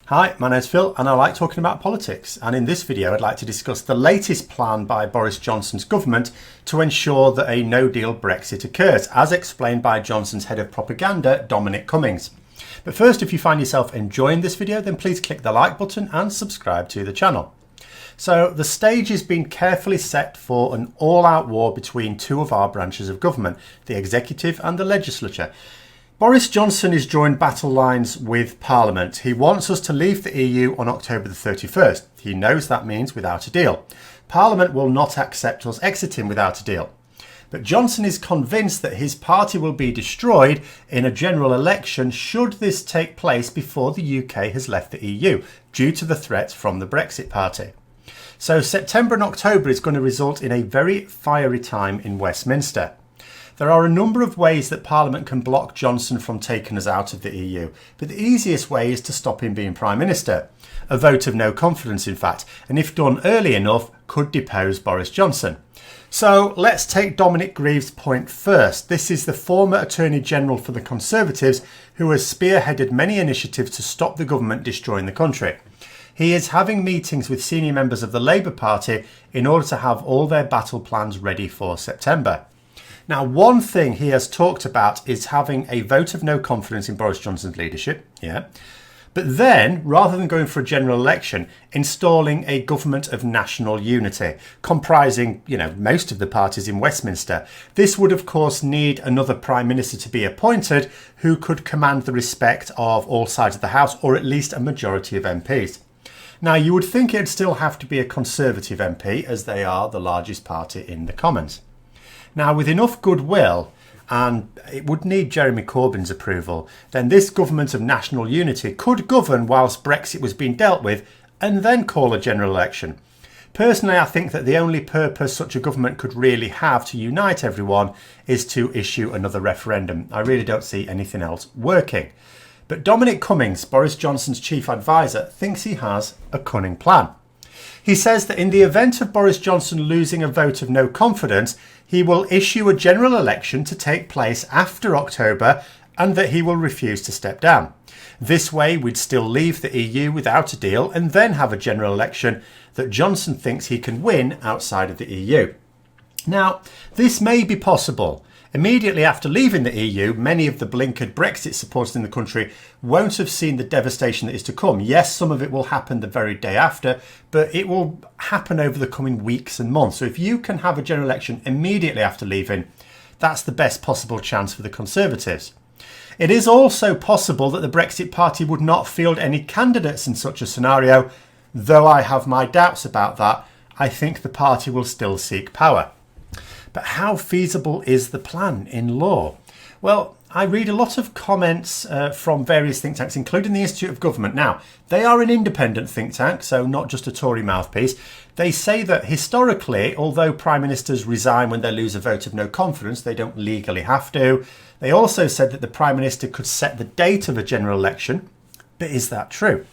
Hi, my name's Phil and I like talking about politics, and in this video I'd like to discuss the latest plan by Boris Johnson's government to ensure that a no-deal Brexit occurs, as explained by Johnson's head of propaganda, Dominic Cummings. But first, if you find yourself enjoying this video, then please click the like button and subscribe to the channel. So the stage has been carefully set for an all-out war between two of our branches of government, the executive and the legislature. Boris Johnson is drawing battle lines with Parliament. He wants us to leave the EU on October the 31st. He knows that means without a deal. Parliament will not accept us exiting without a deal. But Johnson is convinced that his party will be destroyed in a general election should this take place before the UK has left the EU, due to the threat from the Brexit party. So September and October is going to result in a very fiery time in Westminster. There are a number of ways that Parliament can block Johnson from taking us out of the EU, but the easiest way is to stop him being Prime Minister. A vote of no confidence, in fact, and if done early enough, could depose Boris Johnson. So let's take Dominic Grieve's point first. This is the former Attorney General for the Conservatives who has spearheaded many initiatives to stop the government destroying the country. He is having meetings with senior members of the Labour Party in order to have all their battle plans ready for September. Now, one thing he has talked about is having a vote of no confidence in Boris Johnson's leadership, but then, rather than going for a general election, installing a government of national unity, comprising, most of the parties in Westminster. This would, of course, need another Prime Minister to be appointed who could command the respect of all sides of the House, or at least a majority of MPs. Now, you would think it'd still have to be a Conservative MP, as they are the largest party in the Commons. Now, with enough goodwill, and it would need Jeremy Corbyn's approval, then this government of national unity could govern whilst Brexit was being dealt with and then call a general election. Personally, I think that the only purpose such a government could really have to unite everyone is to issue another referendum. I really don't see anything else working. But Dominic Cummings, Boris Johnson's chief advisor, thinks he has a cunning plan. He says that in the event of Boris Johnson losing a vote of no confidence, he will issue a general election to take place after October and that he will refuse to step down. This way, we'd still leave the EU without a deal and then have a general election that Johnson thinks he can win outside of the EU. Now, this may be possible. Immediately after leaving the EU, many of the blinkered Brexit supporters in the country won't have seen the devastation that is to come. Yes, some of it will happen the very day after, but it will happen over the coming weeks and months. So if you can have a general election immediately after leaving, that's the best possible chance for the Conservatives. It is also possible that the Brexit party would not field any candidates in such a scenario, though I have my doubts about that. I think the party will still seek power. But how feasible is the plan in law? Well, I read a lot of comments from various think tanks, including the Institute of Government. Now, they are an independent think tank, so not just a Tory mouthpiece. They say that historically, although Prime Ministers resign when they lose a vote of no confidence, they don't legally have to. They also said that the Prime Minister could set the date of a general election. But is that true?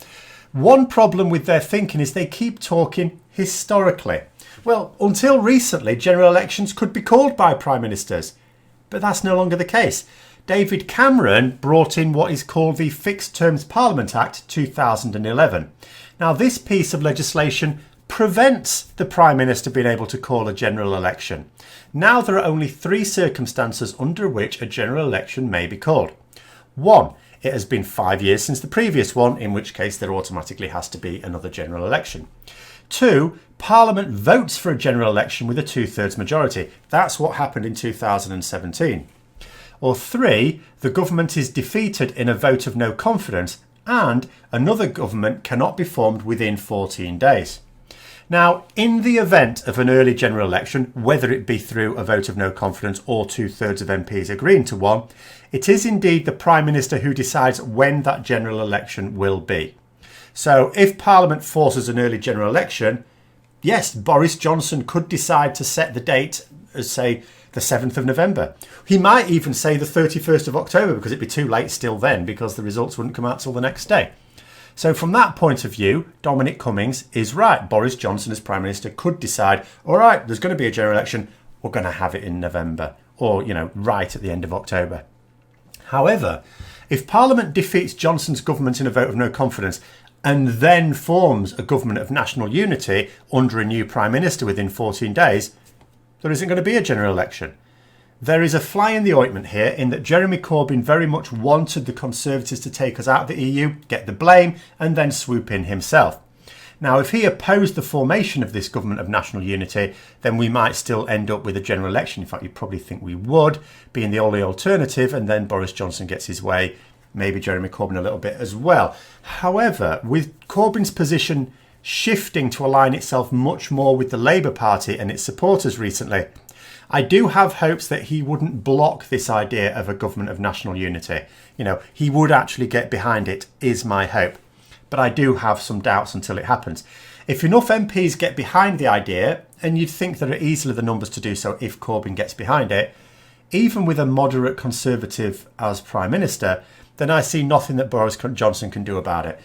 One problem with their thinking is they keep talking historically. Well, until recently, general elections could be called by Prime Ministers, but that's no longer the case. David Cameron brought in what is called the Fixed Terms Parliament Act 2011. Now, this piece of legislation prevents the Prime Minister being able to call a general election. Now there are only three circumstances under which a general election may be called. One, it has been 5 years since the previous one, in which case there automatically has to be another general election. Two, Parliament votes for a general election with a 2/3 majority. That's what happened in 2017. Or three, the government is defeated in a vote of no confidence and another government cannot be formed within 14 days. Now, in the event of an early general election, whether it be through a vote of no confidence or 2/3 of MPs agreeing to one, it is indeed the Prime Minister who decides when that general election will be. So if Parliament forces an early general election, yes, Boris Johnson could decide to set the date as, say, the 7th of November. He might even say the 31st of October because it'd be too late still then because the results wouldn't come out till the next day. So from that point of view, Dominic Cummings is right. Boris Johnson as Prime Minister could decide, all right, there's going to be a general election. We're going to have it in November or, right at the end of October. However, if Parliament defeats Johnson's government in a vote of no confidence, and then forms a government of national unity under a new Prime Minister within 14 days, there isn't going to be a general election. There is a fly in the ointment here in that Jeremy Corbyn very much wanted the Conservatives to take us out of the EU, get the blame, and then swoop in himself. Now, if he opposed the formation of this government of national unity, then we might still end up with a general election. In fact, you probably think we would, being the only alternative, and then Boris Johnson gets his way, maybe Jeremy Corbyn a little bit as well. However, with Corbyn's position shifting to align itself much more with the Labour Party and its supporters recently, I do have hopes that he wouldn't block this idea of a government of national unity. He would actually get behind it, is my hope. But I do have some doubts until it happens. If enough MPs get behind the idea, and you'd think there are easily the numbers to do so if Corbyn gets behind it, even with a moderate Conservative as Prime Minister, then I see nothing that Boris Johnson can do about it.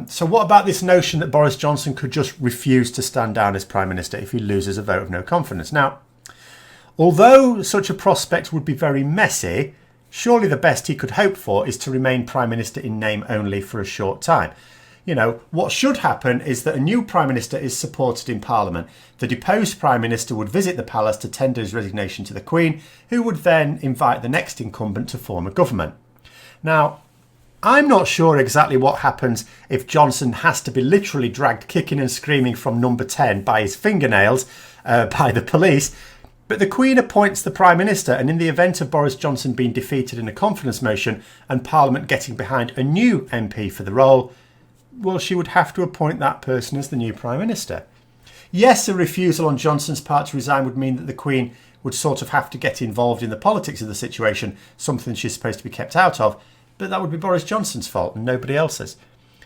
So what about this notion that Boris Johnson could just refuse to stand down as Prime Minister if he loses a vote of no confidence? Now, although such a prospect would be very messy, surely the best he could hope for is to remain Prime Minister in name only for a short time. What should happen is that a new Prime Minister is supported in Parliament. The deposed Prime Minister would visit the palace to tender his resignation to the Queen, who would then invite the next incumbent to form a government. Now, I'm not sure exactly what happens if Johnson has to be literally dragged kicking and screaming from number 10 by his fingernails by the police, but the Queen appoints the Prime Minister, and in the event of Boris Johnson being defeated in a confidence motion and Parliament getting behind a new MP for the role, well, she would have to appoint that person as the new Prime Minister. Yes, a refusal on Johnson's part to resign would mean that the Queen would sort of have to get involved in the politics of the situation, something she's supposed to be kept out of, but that would be Boris Johnson's fault and nobody else's.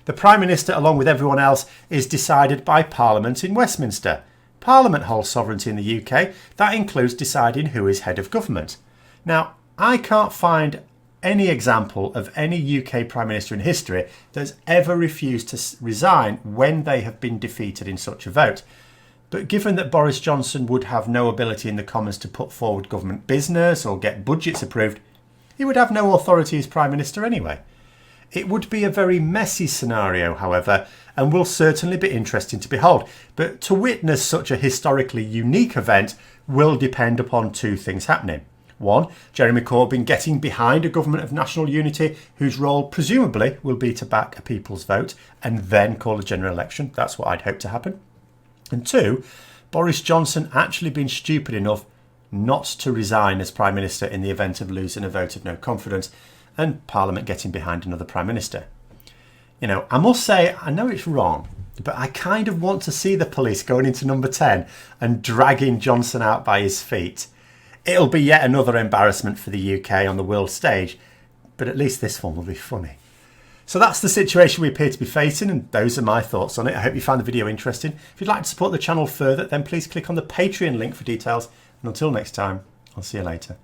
The Prime Minister, along with everyone else, is decided by Parliament in Westminster. Parliament holds sovereignty in the UK. That includes deciding who is head of government. Now, I can't find any example of any UK Prime Minister in history that's ever refused to resign when they have been defeated in such a vote. But given that Boris Johnson would have no ability in the Commons to put forward government business or get budgets approved, he would have no authority as Prime Minister anyway. It would be a very messy scenario, however, and will certainly be interesting to behold. But to witness such a historically unique event will depend upon two things happening. One, Jeremy Corbyn getting behind a government of national unity whose role presumably will be to back a people's vote and then call a general election. That's what I'd hope to happen. And two, Boris Johnson actually being stupid enough not to resign as Prime Minister in the event of losing a vote of no confidence and Parliament getting behind another Prime Minister. I must say, I know it's wrong, but I kind of want to see the police going into number 10 and dragging Johnson out by his feet. It'll be yet another embarrassment for the UK on the world stage, but at least this one will be funny. So that's the situation we appear to be facing, and those are my thoughts on it. I hope you found the video interesting. If you'd like to support the channel further, then please click on the Patreon link for details. And until next time, I'll see you later.